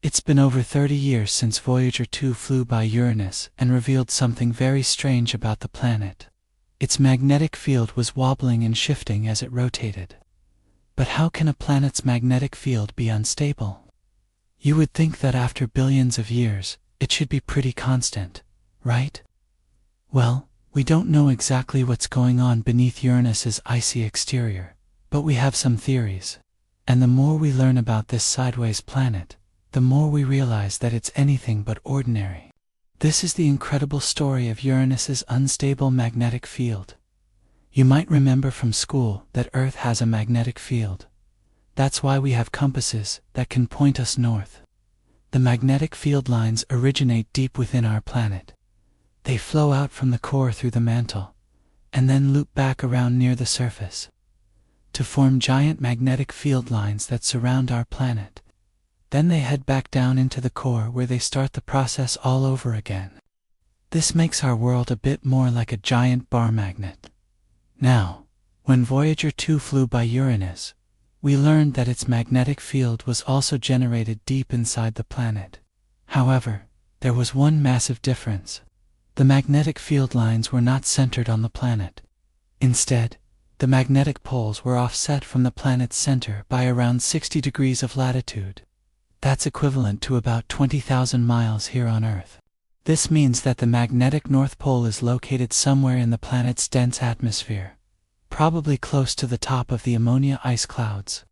It's been over 30 years since Voyager 2 flew by Uranus and revealed something very strange about the planet. Its magnetic field was wobbling and shifting as it rotated. But how can a planet's magnetic field be unstable? You would think that after billions of years, it should be pretty constant, right? Well, we don't know exactly what's going on beneath Uranus's icy exterior, but we have some theories. And the more we learn about this sideways planet, the more we realize that it's anything but ordinary. This is the incredible story of Uranus's unstable magnetic field. You might remember from school that Earth has a magnetic field. That's why we have compasses that can point us north. The magnetic field lines originate deep within our planet. They flow out from the core through the mantle, and then loop back around near the surface, to form giant magnetic field lines that surround our planet. Then they head back down into the core where they start the process all over again. This makes our world a bit more like a giant bar magnet. Now, when Voyager 2 flew by Uranus, we learned that its magnetic field was also generated deep inside the planet. However, there was one massive difference. The magnetic field lines were not centered on the planet. Instead, the magnetic poles were offset from the planet's center by around 60 degrees of latitude. That's equivalent to about 20,000 miles here on Earth. This means that the magnetic North Pole is located somewhere in the planet's dense atmosphere, probably close to the top of the ammonia ice clouds.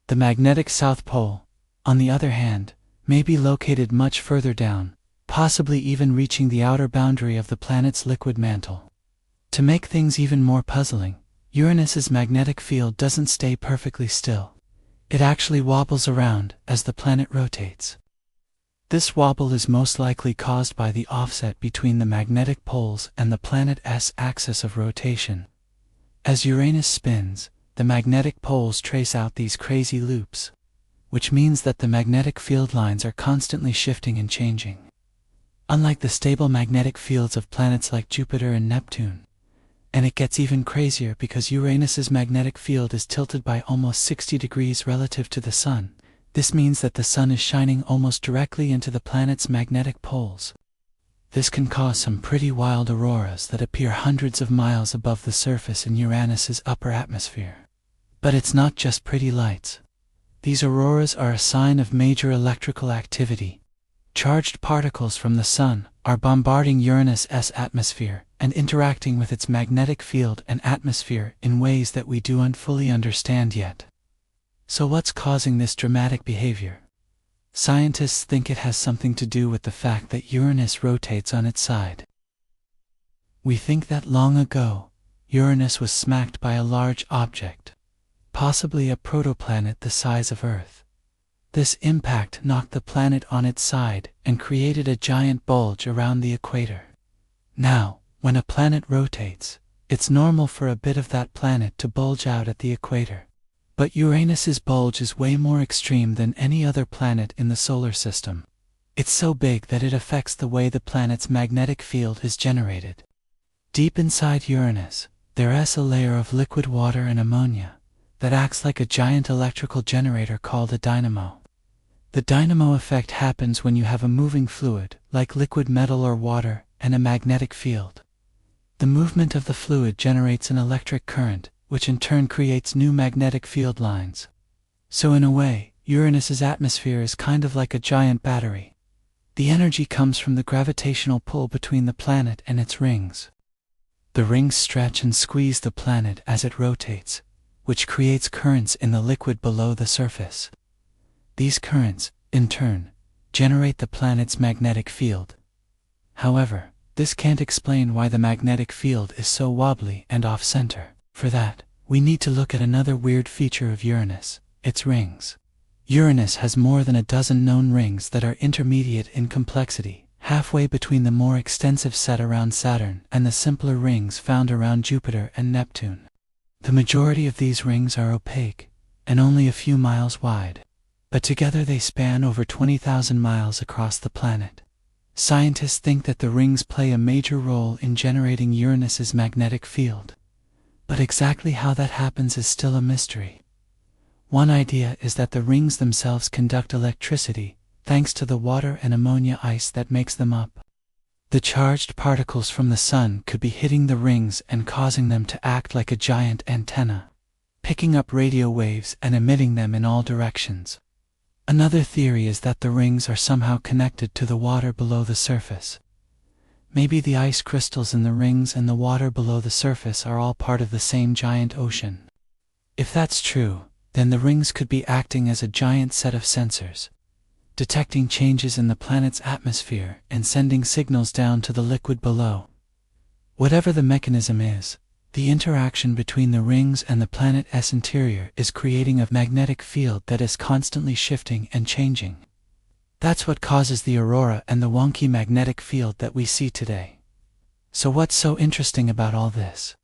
The magnetic South Pole, on the other hand, may be located much further down, possibly even reaching the outer boundary of the planet's liquid mantle. To make things even more puzzling, Uranus's magnetic field doesn't stay perfectly still. It actually wobbles around as the planet rotates. This wobble is most likely caused by the offset between the magnetic poles and the planet's axis of rotation. As Uranus spins, the magnetic poles trace out these crazy loops, which means that the magnetic field lines are constantly shifting and changing. Unlike the stable magnetic fields of planets like Jupiter and Neptune. And it gets even crazier because Uranus's magnetic field is tilted by almost 60 degrees relative to the Sun. This means that the Sun is shining almost directly into the planet's magnetic poles. This can cause some pretty wild auroras that appear hundreds of miles above the surface in Uranus's upper atmosphere. But it's not just pretty lights. These auroras are a sign of major electrical activity. Charged particles from the Sun are bombarding Uranus's atmosphere and interacting with its magnetic field and atmosphere in ways that we don't fully understand yet. So what's causing this dramatic behavior? Scientists think it has something to do with the fact that Uranus rotates on its side. We think that long ago, Uranus was smacked by a large object, possibly a protoplanet the size of Earth. This impact knocked the planet on its side and created a giant bulge around the equator. Now, when a planet rotates, it's normal for a bit of that planet to bulge out at the equator. But Uranus's bulge is way more extreme than any other planet in the solar system. It's so big that it affects the way the planet's magnetic field is generated. Deep inside Uranus, there's a layer of liquid water and ammonia that acts like a giant electrical generator called a dynamo. The dynamo effect happens when you have a moving fluid, like liquid metal or water, and a magnetic field. The movement of the fluid generates an electric current, which in turn creates new magnetic field lines. So in a way, Uranus's atmosphere is kind of like a giant battery. The energy comes from the gravitational pull between the planet and its rings. The rings stretch and squeeze the planet as it rotates, which creates currents in the liquid below the surface. These currents, in turn, generate the planet's magnetic field. However, this can't explain why the magnetic field is so wobbly and off-center. For that, we need to look at another weird feature of Uranus, its rings. Uranus has more than a dozen known rings that are intermediate in complexity, halfway between the more extensive set around Saturn and the simpler rings found around Jupiter and Neptune. The majority of these rings are opaque, and only a few miles wide. But together they span over 20,000 miles across the planet. Scientists think that the rings play a major role in generating Uranus's magnetic field. But exactly how that happens is still a mystery. One idea is that the rings themselves conduct electricity, thanks to the water and ammonia ice that makes them up. The charged particles from the sun could be hitting the rings and causing them to act like a giant antenna, picking up radio waves and emitting them in all directions. Another theory is that the rings are somehow connected to the water below the surface. Maybe the ice crystals in the rings and the water below the surface are all part of the same giant ocean. If that's true, then the rings could be acting as a giant set of sensors, detecting changes in the planet's atmosphere and sending signals down to the liquid below. Whatever the mechanism is, the interaction between the rings and the planet's interior is creating a magnetic field that is constantly shifting and changing. That's what causes the aurora and the wonky magnetic field that we see today. So what's so interesting about all this?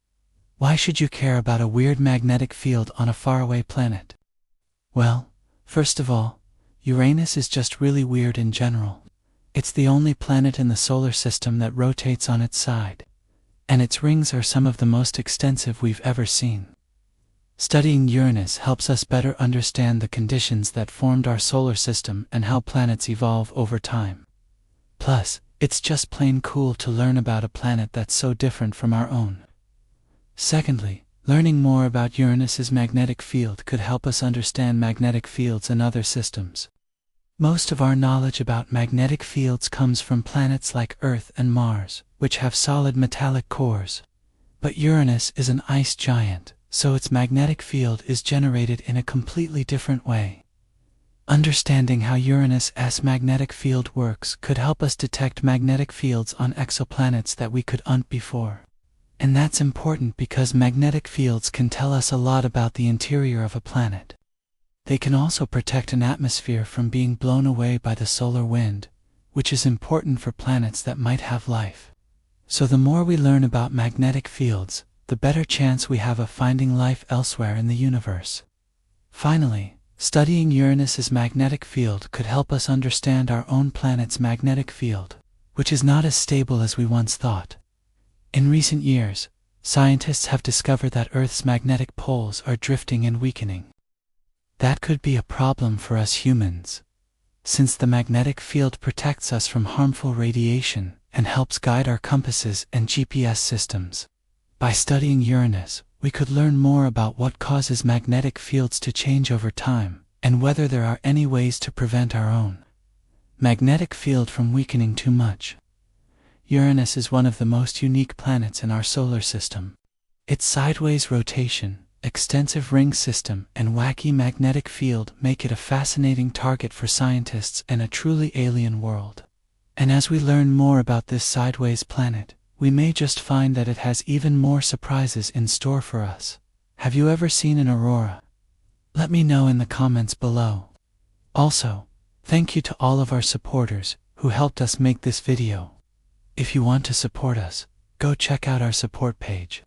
Why should you care about a weird magnetic field on a faraway planet? Well, first of all, Uranus is just really weird in general. It's the only planet in the solar system that rotates on its side, and its rings are some of the most extensive we've ever seen. Studying Uranus helps us better understand the conditions that formed our solar system and how planets evolve over time. Plus, it's just plain cool to learn about a planet that's so different from our own. Secondly, learning more about Uranus's magnetic field could help us understand magnetic fields in other systems. Most of our knowledge about magnetic fields comes from planets like Earth and Mars, which have solid metallic cores. But Uranus is an ice giant, so its magnetic field is generated in a completely different way. Understanding how Uranus's magnetic field works could help us detect magnetic fields on exoplanets that we couldn't before. And that's important because magnetic fields can tell us a lot about the interior of a planet. They can also protect an atmosphere from being blown away by the solar wind, which is important for planets that might have life. So the more we learn about magnetic fields, the better chance we have of finding life elsewhere in the universe. Finally, studying Uranus's magnetic field could help us understand our own planet's magnetic field, which is not as stable as we once thought. In recent years, scientists have discovered that Earth's magnetic poles are drifting and weakening. That could be a problem for us humans, since the magnetic field protects us from harmful radiation and helps guide our compasses and GPS systems. By studying Uranus, we could learn more about what causes magnetic fields to change over time, and whether there are any ways to prevent our own magnetic field from weakening too much. Uranus is one of the most unique planets in our solar system. Its sideways rotation, extensive ring system, and wacky magnetic field make it a fascinating target for scientists and a truly alien world. And as we learn more about this sideways planet, we may just find that it has even more surprises in store for us. Have you ever seen an aurora? Let me know in the comments below. Also, thank you to all of our supporters who helped us make this video. If you want to support us, go check out our support page.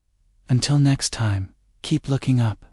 Until next time, keep looking up.